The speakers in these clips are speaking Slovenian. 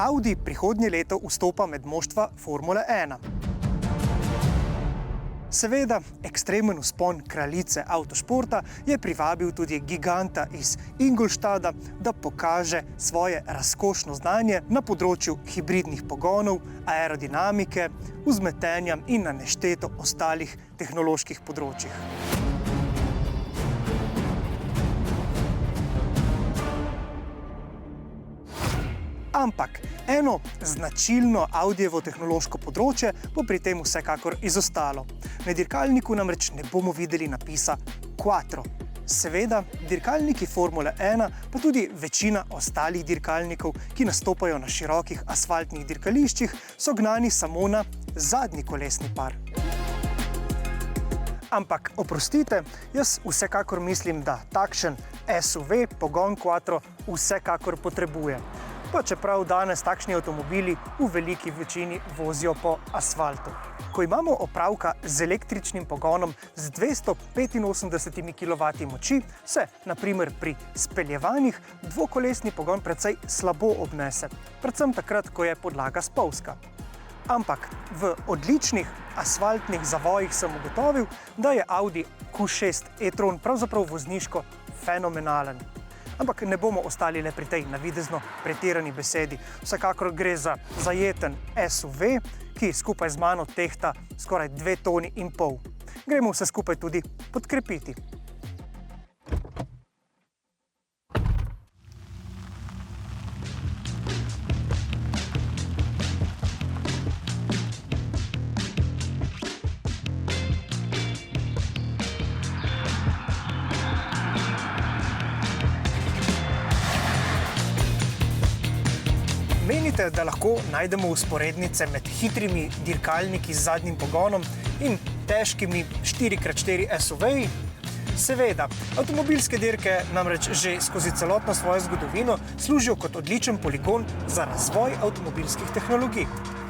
Audi prihodnje leto vstopa med moštva Formule 1. Seveda, ekstremen vzpon kraljice avtošporta je privabil tudi giganta iz Ingolstadta, da pokaže svoje razkošno znanje na področju hibridnih pogonov, aerodinamike, vzmetenja in na nešteto ostalih tehnoloških področjih. Ampak eno značilno Audijevo tehnološko področje bo pri tem vsekakor izostalo. Na dirkalniku namreč ne bomo videli napisa Quattro. Seveda, dirkalniki Formule 1, pa tudi večina ostalih dirkalnikov, ki nastopajo na širokih asfaltnih dirkališčih, so gnani samo na zadnji kolesni par. Ampak, oprostite, jaz vsekakor mislim, da takšen SUV pogon Quattro vsekakor potrebuje. Pa čeprav danes takšni avtomobili v veliki večini vozijo po asfaltu. Ko imamo opravka z električnim pogonom z 285 kW moči, se, na primer pri speljevanjih, dvokolesni pogon precej slabo obnese, predvsem takrat, ko je podlaga spolzka. Ampak v odličnih asfaltnih zavojih sem ugotovil, da je Audi Q6 e-tron pravzaprav vozniško fenomenalen. Ampak ne bomo ostali le pri tej navidezno pretirani besedi. Vsekakor gre za zajeten SUV, ki skupaj z mano tehta skoraj 2,5 toni. Gremo vse skupaj tudi podkrepiti. Menite, da lahko najdemo vzporednice med hitrimi dirkalniki z zadnjim pogonom in težkimi 4x4 SUV-ji? Seveda, avtomobilske dirke namreč že skozi celotno svojo zgodovino služijo kot odličen poligon za razvoj avtomobilskih tehnologij.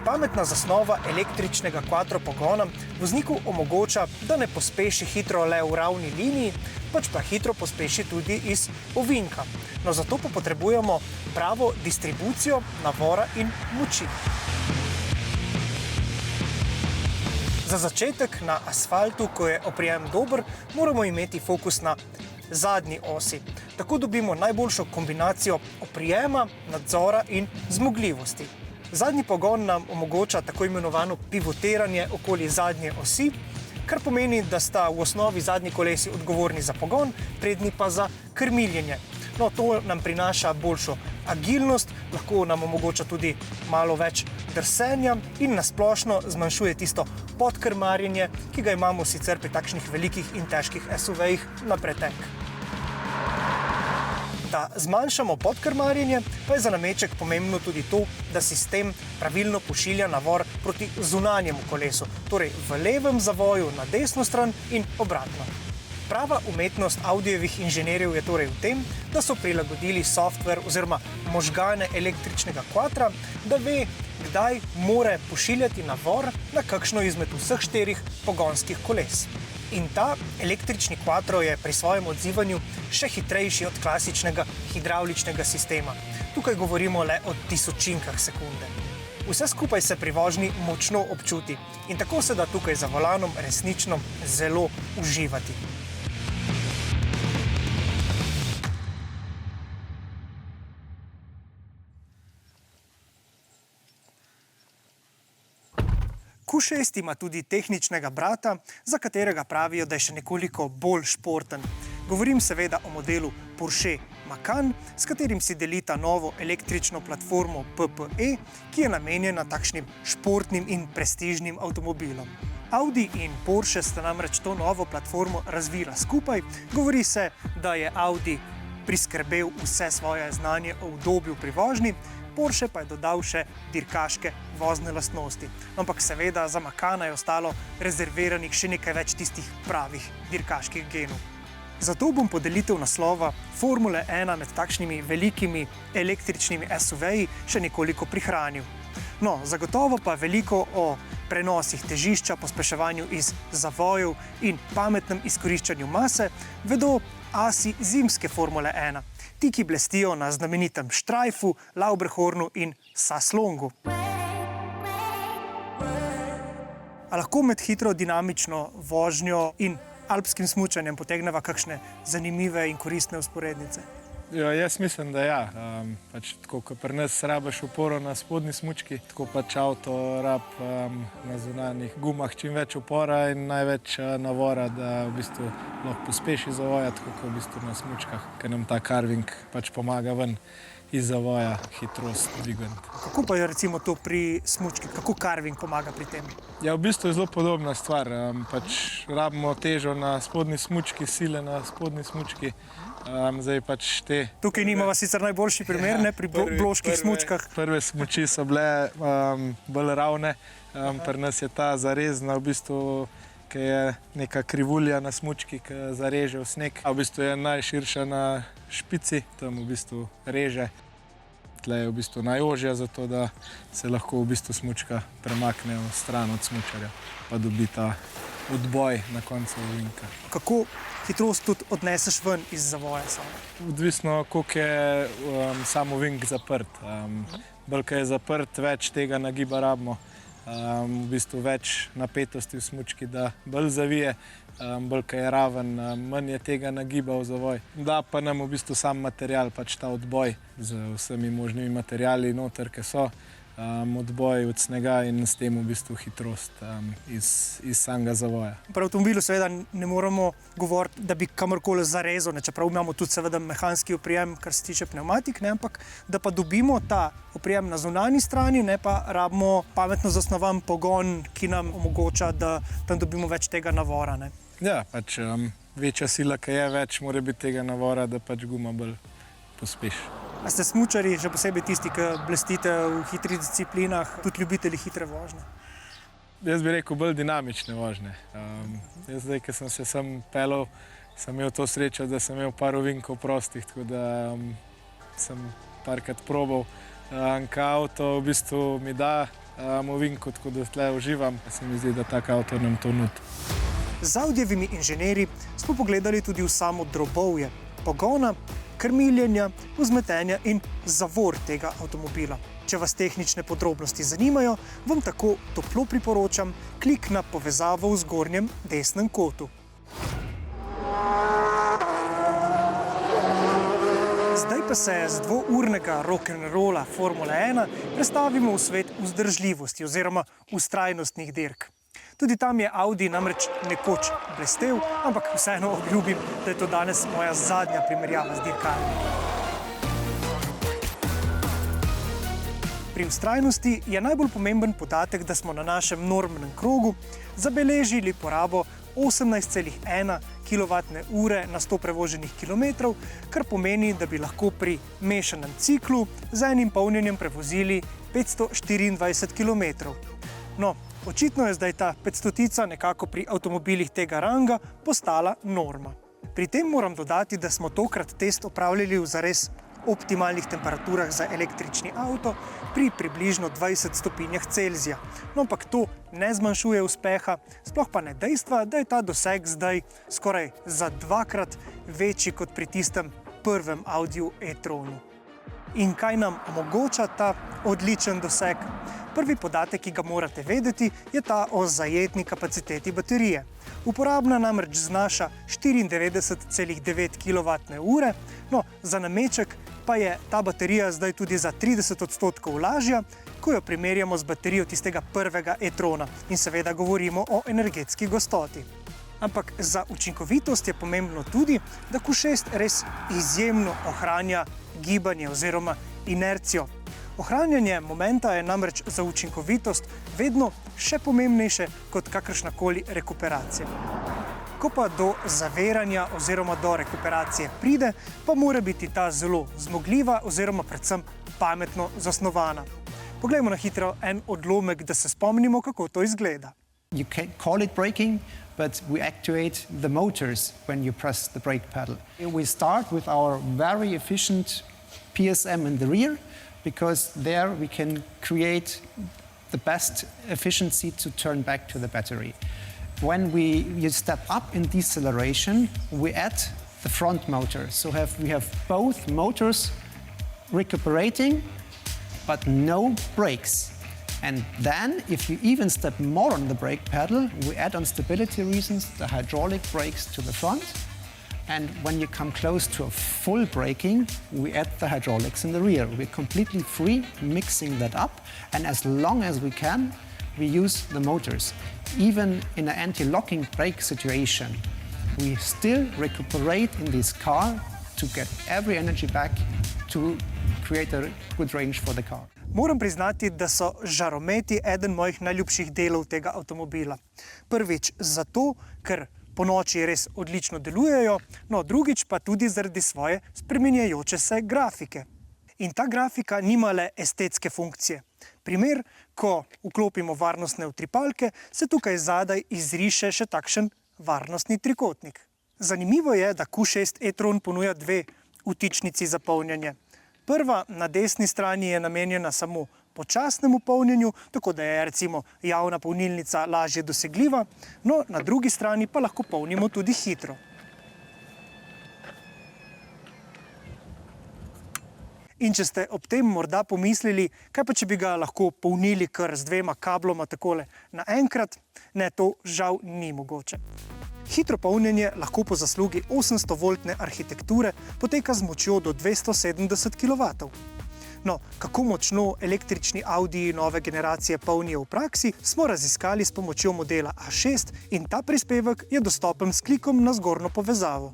Pametna zasnova električnega quattro pogona vozniku omogoča, da ne pospeši hitro le v ravni liniji, pač pa hitro pospeši tudi iz ovinka. No, zato pa potrebujemo pravo distribucijo navora in moči. Za začetek na asfaltu, ko je oprijem dober, moramo imeti fokus na zadnji osi. Tako dobimo najboljšo kombinacijo oprijema, nadzora in zmogljivosti. Zadnji pogon nam omogoča tako imenovano pivotiranje okoli zadnje osi, kar pomeni, da sta v osnovi zadnji kolesi odgovorni za pogon, prednji pa za krmiljenje. No, to nam prinaša boljšo agilnost, lahko nam omogoča tudi malo več drsenja in nasplošno zmanjšuje tisto podkrmarjenje, ki ga imamo sicer pri takšnih velikih in težkih SUV-jih na pretek. Da zmanjšamo podkrmarjenje, pa je za nameček pomembno tudi to, da sistem pravilno pošilja navor proti zunanjemu kolesu, torej v levem zavoju na desno stran in obratno. Prava umetnost Audijevih inženirjev je torej v tem, da so prilagodili software oziroma možgane električnega quattra, da ve, kdaj more pošiljati navor na kakšno izmed vseh 4 pogonskih koles. In ta električni quattro je pri svojem odzivanju še hitrejši od klasičnega hidravličnega sistema. Tukaj govorimo le o tisočinkah sekunde. Vse skupaj se pri vožnji močno občuti in tako se da tukaj za volanom resnično zelo uživati. Q6 ima tudi tehničnega brata, za katerega pravijo, da je še nekoliko bolj športen. Govorim seveda o modelu Porsche Macan, s katerim si delita novo električno platformo PPE, ki je namenjena takšnim športnim in prestižnim avtomobilom. Audi in Porsche sta namreč to novo platformo razvila skupaj. Govori se, da je Audi priskrbel vse svoje znanje o udobju pri vožnji, Porsche pa je dodal še dirkaške vozne lastnosti. Ampak seveda za Macana je ostalo rezerviranih še nekaj več tistih pravih dirkaških genov. Zato bom podelitev naslova Formule 1 med takšnimi velikimi električnimi SUV-ji še nekoliko prihranil. No, zagotovo pa veliko o prenosih težišča, pospeševanju iz zavojev in pametnem izkoriščanju mase vedo asi zimske Formule 1. ti, ki blestijo na znamenitem Štrajfu, Lauberhornu in Saslongu. A lahko med hitro dinamično vožnjo in alpskim smučanjem potegneva kakšne zanimive in koristne vzporednice? Ja, jaz mislim, da ja. Tako kot pri nas rabiš oporo na spodnji smučki, tako pač avto rab na zunanjih gumah čim več opora in največ navora, da v bistvu lahko pospeši zavoja, tako kot v bistvu na smučkah, ker nam ta carving pač pomaga ven iz zavoja hitrost dvigati. Kako pa je recimo to pri smučki? Kako carving pomaga pri tem? Ja, v bistvu je zelo podobna stvar. Pač rabimo težo na spodnji smučki, sile na spodnji smučki. Zdaj pač te... Tukaj nimamo sicer najboljši primer, ne, pri bloških smučkah. Prve smuči so bile bolj ravne, pri nas je ta zarezna, v bistvu, ki je neka krivulja na smučki, ki zareže v sneg. V bistvu je najširša na špici, tam v bistvu reže. Tle je v bistvu najožja, zato da se lahko v bistvu smučka premakne v stran od smučarja, pa dobi ta odboj na koncu ovinka. Kako hitrost tudi odneseš ven iz zavoja samo? Odvisno, koliko je sam ovink zaprt. Bolj, ko je zaprt, več tega nagiba rabimo. V bistvu več napetosti v smučki, da bolj zavije, bolj, ko je raven, manj je tega nagiba v zavoj. Da pa nam v bistvu sam material, pač ta odboj z vsemi možnimi materiali noter, ki so, odboj od snega in s tem v bistvu hitrost iz samega zavoja. Pri avtomobilu seveda ne moremo govoriti, da bi kamorkoli zarezal, čeprav imamo tudi seveda mehanski oprijem, kar se tiče pnevmatik, ne, ampak da pa dobimo ta oprijem na zunanji strani, ne pa rabimo pametno zasnovan pogon, ki nam omogoča, da tam dobimo več tega navora. Ne. Ja, pač večja sila, ki je več, mora biti tega navora, da pač guma bolj pospeši. A ste smučarji, še posebej tisti, ki blestite v hitrih disciplinah, tudi ljubitelji hitre vožnje? Jaz bi rekel bolj dinamične vožnje. Jaz zdaj, ko sem se sem pelal, sem imel to srečo, da sem imel par ovinkov prostih, tako da sem parkrat probal. Ka avto v bistvu mi da ovinku, tako da tle uživam. Se mi zdi, da tak avto nam to nudi. Z Audijevimi inženirji smo pogledali tudi v samo drobovje pogona, krmiljenja, vzmetenja in zavor tega avtomobila. Če vas tehnične podrobnosti zanimajo, vam tako toplo priporočam klik na povezavo v zgornjem desnem kotu. Zdaj pa se z dvournega rock'n'rolla Formule 1 prestavimo v svet vzdržljivosti oziroma vztrajnostnih dirk. Tudi tam je Audi namreč nekoč blestel, ampak vseeno obljubim, da je to danes moja zadnja primerjava z dirkalnikom. Pri vztrajnosti je najbolj pomemben podatek, da smo na našem normnem krogu zabeležili porabo 18,1 kWh na 100 prevoženih kilometrov, kar pomeni, da bi lahko pri mešanem ciklu z enim polnjenjem prevozili 524 km. No, očitno je zdaj ta 500-tica nekako pri avtomobilih tega ranga postala norma. Pri tem moram dodati, da smo tokrat test opravljali v zares optimalnih temperaturah za električni avto pri približno 20 stopinjah Celzija. No, ampak to ne zmanjšuje uspeha, sploh pa ne dejstva, da je ta doseg zdaj skoraj za dvakrat večji kot pri tistem prvem Audiju e-tronu. In kaj nam omogoča ta odličen doseg? Prvi podatek, ki ga morate vedeti, je ta o zajetni kapaciteti baterije. Uporabna namreč znaša 94,9 kWh, no, za nameček pa je ta baterija zdaj tudi za 30% lažja, ko jo primerjamo z baterijo tistega prvega e-trona in seveda govorimo o energetski gostoti. Ampak za učinkovitost je pomembno tudi, da Q6 res izjemno ohranja gibanje oziroma inercijo. Ohranjanje momenta je namreč za učinkovitost vedno še pomembnejše kot kakršnakoli rekuperacija. Ko pa do zaviranja oziroma do rekuperacije pride, pa mora biti ta zelo zmogljiva oziroma predvsem pametno zasnovana. Poglejmo na hitro en odlomek, da se spomnimo, kako to izgleda. You can call it braking, but we actuate the motors when you press the brake pedal. We start with our very efficient PSM in the rear, because there we can create the best efficiency to turn back to the battery. When you step up in deceleration, we add the front motor. So we have both motors recuperating, but no brakes. And then, if you even step more on the brake pedal, we add on stability reasons the hydraulic brakes to the front. And when you come close to a full braking, we add the hydraulics in the rear. We're completely free, mixing that up. And as long as we can, we use the motors. Even in an anti-locking brake situation, we still recuperate in this car to get every energy back to create a good range for the car. Moram priznati, da so žarometi eden mojih najljubših delov tega avtomobila. Prvič zato, ker ponoči res odlično delujejo, no drugič pa tudi zaradi svoje spreminjajoče se grafike. In ta grafika nima le estetske funkcije. Primer, ko vklopimo varnostne utripalke, se tukaj zadaj izriše še takšen varnostni trikotnik. Zanimivo je, da Q6 e-tron ponuja dve vtičnici za polnjenje. Prva na desni strani je namenjena samo počasnemu polnjenju, tako da je recimo javna polnilnica lažje dosegljiva, no na drugi strani pa lahko polnimo tudi hitro. In če ste ob tem morda pomislili, kaj pa če bi ga lahko polnili kar z dvema kabloma takole naenkrat, ne, to žal ni mogoče. Hitro polnjenje lahko po zaslugi 800-voltne arhitekture poteka z močjo do 270 kW. No, kako močno električni Audiji nove generacije polnijo v praksi, smo raziskali s pomočjo modela A6 in ta prispevek je dostopen s klikom na zgornjo povezavo.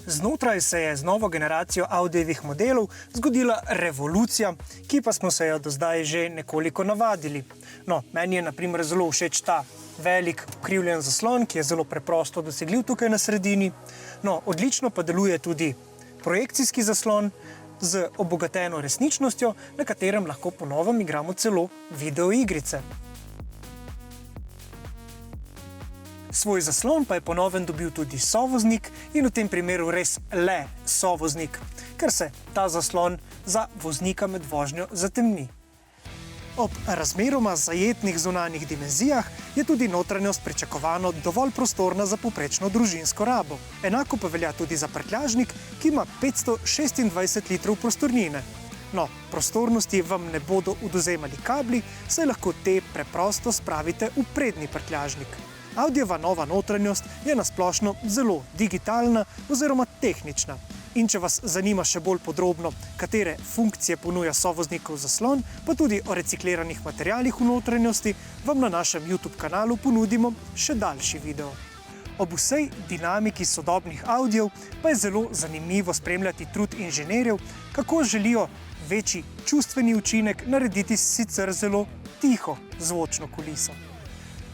Znotraj se je z novo generacijo Audijevih modelov zgodila revolucija, ki pa smo se jo do zdaj že nekoliko navadili. No, meni je na primer zelo všeč ta velik ukrivljen zaslon, ki je zelo preprosto dosegljiv tukaj na sredini. No, odlično pa deluje tudi projekcijski zaslon z obogateno resničnostjo, na katerem lahko po novem igramo celo videoigrice. Svoj zaslon pa je po novem dobil tudi sovoznik in v tem primeru res le sovoznik, ker se ta zaslon za voznika med vožnjo zatemni. Ob razmeroma zajetnih zunanjih dimenzijah je tudi notranjost pričakovano dovolj prostorna za povprečno družinsko rabo. Enako pa velja tudi za prtljažnik, ki ima 526 litrov prostornine. No, prostornosti vam ne bodo odvzemali kabli, saj lahko te preprosto spravite v prednji prtljažnik. Audijeva nova notranjost je nasplošno zelo digitalna oziroma tehnična. In če vas zanima še bolj podrobno, katere funkcije ponuja sovoznikov zaslon, pa tudi o recikliranih materialih v notranjosti, vam na našem YouTube kanalu ponudimo še daljši video. Ob vsej dinamiki sodobnih Audijev pa je zelo zanimivo spremljati trud inženirjev, kako želijo večji čustveni učinek narediti sicer zelo tiho zvočno kuliso.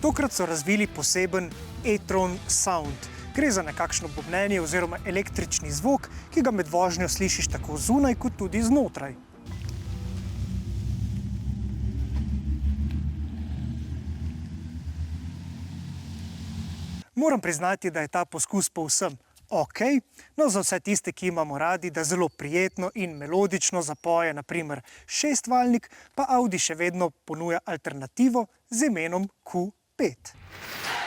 Tokrat so razvili poseben e-tron sound. Gre za nekakšno bobnenje oziroma električni zvok, ki ga med vožnjo slišiš tako zunaj kot tudi znotraj. Moram priznati, da je ta poskus povsem okej, no za vse tiste, ki imamo radi, da zelo prijetno in melodično zapoje, na primer šestvaljnik, pa Audi še vedno ponuja alternativo z imenom Q5.